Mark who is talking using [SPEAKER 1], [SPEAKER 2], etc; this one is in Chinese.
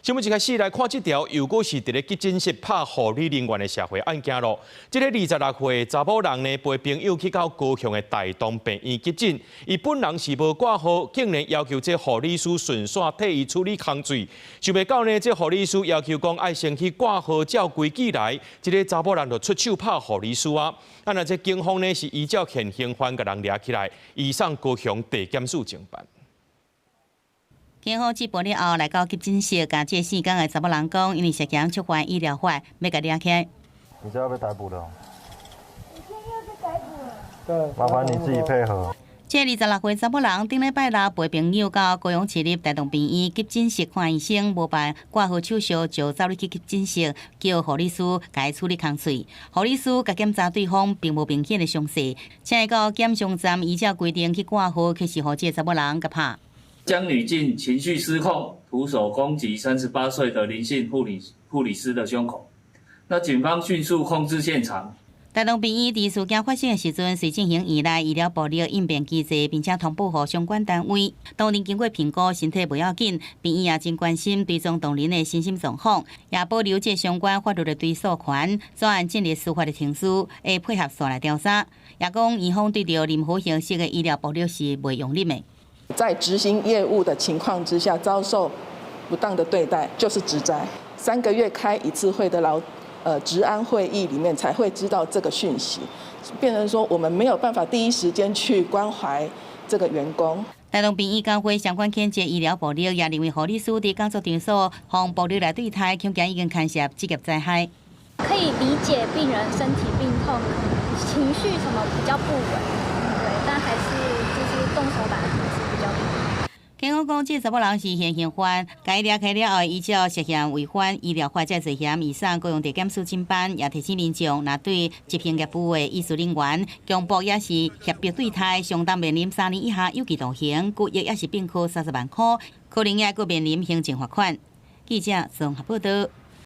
[SPEAKER 1] 新聞一開始來看這條，又果是佇咧急診室拍護理人員的社會案件咯。這個26歲查某人呢，陪朋友去到高雄的大同病院急診，伊本人是無掛號，竟然要求這護理師順線替伊處理空罪。想袂到呢，這護理師要求講愛先去掛號照規矩來，這個查某人就出手拍護理師啊。啊，那這警方呢是依照現行犯甲人抓起來，移送高雄地檢署偵辦。
[SPEAKER 2] 警方接報了後，來到急診室，甲這4天的查某人講，因為涉嫌觸犯醫療法，要甲抓起來。
[SPEAKER 3] 你這要被逮捕了。
[SPEAKER 4] 你今天要被逮捕了。
[SPEAKER 3] 對，麻煩你自己配合。
[SPEAKER 2] 這26歲查某人頂禮拜六陪朋友到高雄市立大同病院急診室看醫生，無辦掛號手續，就走入去急診室，叫護理師甲伊處理空罪。護理師甲檢查對方並無明顯的傷勢，請伊到檢傷站依照規定去掛號，卻是予這查某人甲拍。
[SPEAKER 5] 江女靜情緒失控，徒手攻擊38歲的林姓護理師的胸口。那警方迅速控制現場。
[SPEAKER 2] 大同病院佇事件發生的時陣，是進行院內醫療部的應變機制，並且通報予相關單位。當日經過評估，身體無要緊，病院也真關心追蹤當人的身心狀況，也保留這相關法律的追訴權。專案建立司法的程序，會配合司法調查。也講院方對着任何形式的醫療暴力是袂容忍的。
[SPEAKER 6] 在執行業務的情況之下，遭受不當的對待，就是職災。3個月開一次會的職安會議裡面才會知道這個訊息，變成說我們沒有辦法第一時間去關懷這個員工。
[SPEAKER 2] 大同病院工會相關譴責醫療暴力，也認為護理師佇工作場所向暴力來對待，恐驚已經牽涉職業災害。
[SPEAKER 4] 可以理解病人身體病痛、情緒什麼比較不穩，對，但還是就是動手打還是比較多。
[SPEAKER 2] 警方講，這查某人是現行犯，該抓起了後，依照涉嫌違反醫療法罪嫌，移送高雄地檢署偵辦，也提醒民眾，若對執行業務的醫術人員強暴也是脅迫對待，相當面臨3年以下有期徒刑，拘役也是併科30萬塊，可能也閣面臨行政罰款。記者綜合報道。